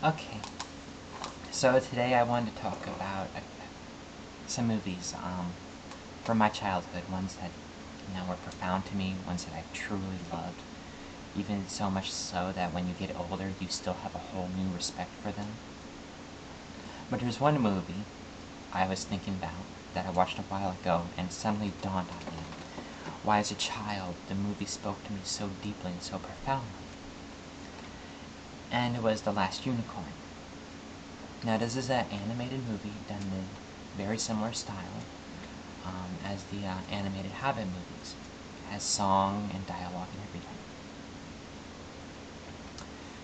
Okay, so today I wanted to talk about some movies from my childhood, ones that were profound to me, ones that I truly loved, even so much so that when you get older you still have a whole new respect for them. But there's one movie I was thinking about that I watched a while ago and it suddenly dawned on me why as a child the movie spoke to me so deeply and so profoundly. And it was The Last Unicorn. Now this is an animated movie done in a very similar style as the animated Hobbit movies. It has song and dialogue and everything.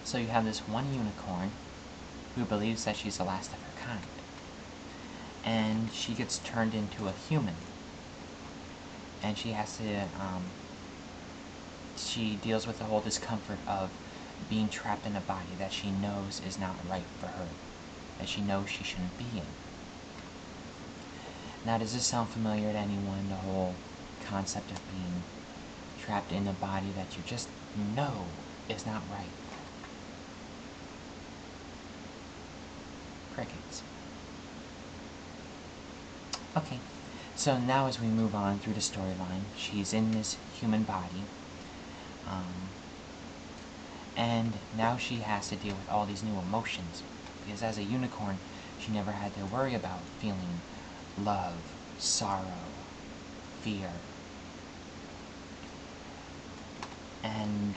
So you have this one unicorn who believes that she's the last of her kind. And she gets turned into a human. And she has to, she deals with the whole discomfort of being trapped in a body that she knows is not right for her, that she knows she shouldn't be in. Now, does this sound familiar to anyone, the whole concept of being trapped in a body that you just know is not right? Crickets. Okay, so now as we move on through the storyline, she's in this human body, and now she has to deal with all these new emotions, because as a unicorn, she never had to worry about feeling love, sorrow, fear. And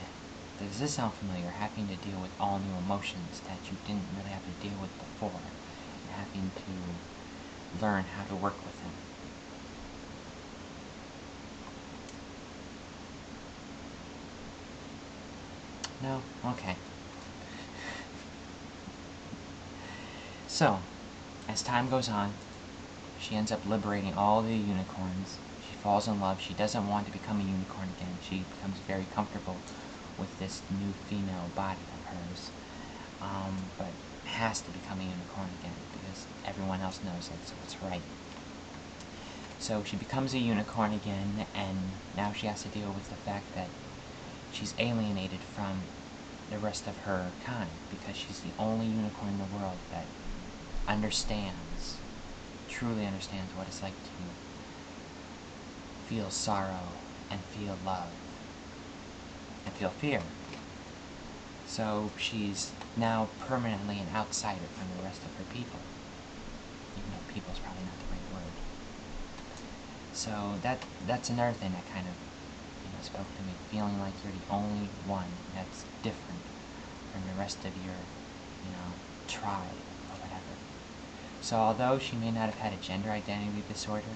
does this sound familiar, having to deal with all new emotions that you didn't really have to deal with before, and having to learn how to work with them? No? Okay. So, as time goes on, she ends up liberating all the unicorns. She falls in love. She doesn't want to become a unicorn again. She becomes very comfortable with this new female body of hers, but has to become a unicorn again because everyone else knows that's what's right. So she becomes a unicorn again, and now she has to deal with the fact that she's alienated from the rest of her kind because she's the only unicorn in the world that understands, truly understands what it's like to feel sorrow and feel love and feel fear. So she's now permanently an outsider from the rest of her people, even though people's probably not the right word. So that's another thing that kind of spoke to me, feeling like you're the only one that's different from the rest of your tribe or whatever. So although she may not have had a gender identity disorder,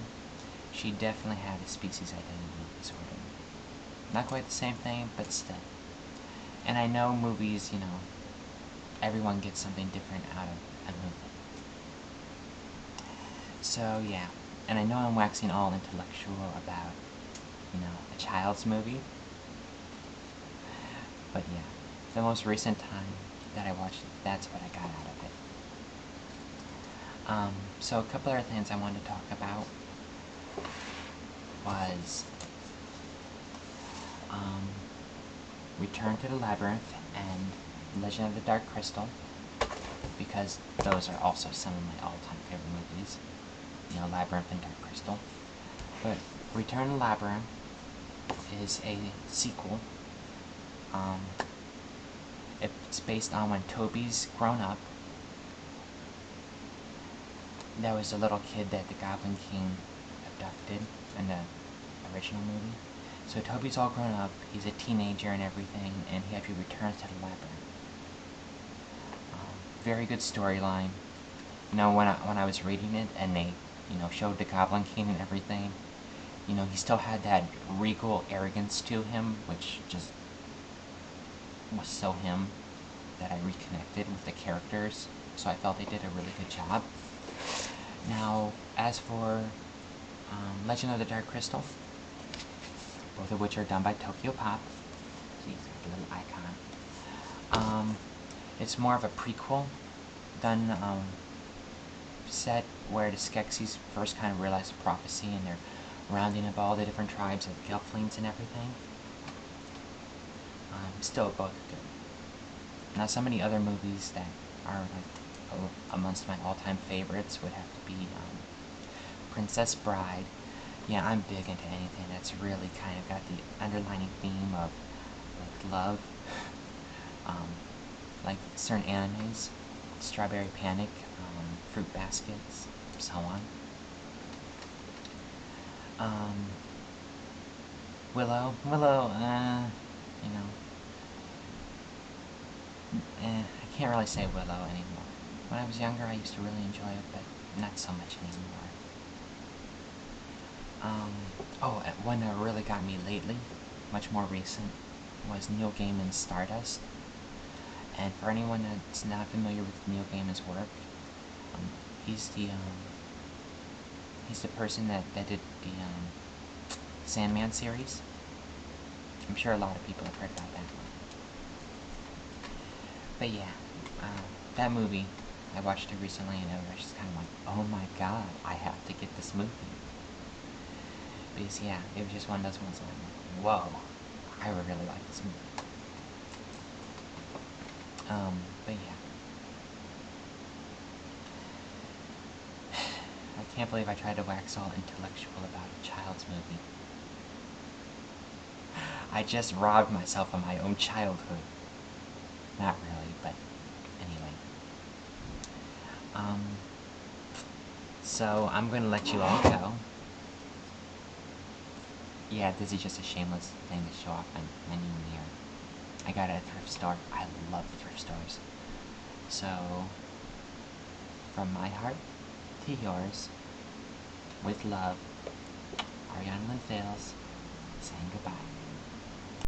she definitely had a species identity disorder. Not quite the same thing, but still. And I know movies, everyone gets something different out of a movie. So yeah, and I know I'm waxing all intellectual about, a child's movie. But yeah, the most recent time that I watched it, that's what I got out of it. So a couple other things I wanted to talk about was Return to the Labyrinth and Legend of the Dark Crystal, because those are also some of my all-time favorite movies. Labyrinth and Dark Crystal. But Return to the Labyrinth is a sequel. It's based on when Toby's grown up. There was a little kid that the Goblin King abducted in the original movie. So Toby's all grown up, he's a teenager and everything, and he actually returns to the labyrinth. Very good storyline. When I was reading it and they, showed the Goblin King and everything, he still had that regal arrogance to him, which just was so him that I reconnected with the characters, so I felt they did a really good job. Now, as for Legend of the Dark Crystal, both of which are done by Tokyo Pop, see, it's got a little icon. It's more of a prequel, done, set where the Skeksis first kind of realize the prophecy and they're rounding up all the different tribes of Gelflings and everything. Still both good. Now, some of the other movies that are like amongst my all-time favorites would have to be Princess Bride. Yeah, I'm big into anything that's really kind of got the underlining theme of like love. Like certain animes, Strawberry Panic, Fruit Baskets, so on. Willow, you know, I can't really say Willow anymore. When I was younger, I used to really enjoy it, but not so much anymore. One that really got me lately, much more recent, was Neil Gaiman's Stardust. And for anyone that's not familiar with Neil Gaiman's work, he's the person that did the Sandman series. I'm sure a lot of people have heard about that one. But yeah, that movie, I watched it recently and I was just kind of like, oh my god, I have to get this movie. Because yeah, it was just one of those ones where I'm like, whoa, I would really like this movie. But yeah. I can't believe I tried to wax all intellectual about a child's movie. I just robbed myself of my own childhood. Not really, but anyway. So I'm gonna let you all go. Yeah, this is just a shameless thing to show off my new mirror. I got it at a thrift store. I love thrift stores. So, from my heart to yours, with love, Ariana Lynn Fails, saying goodbye.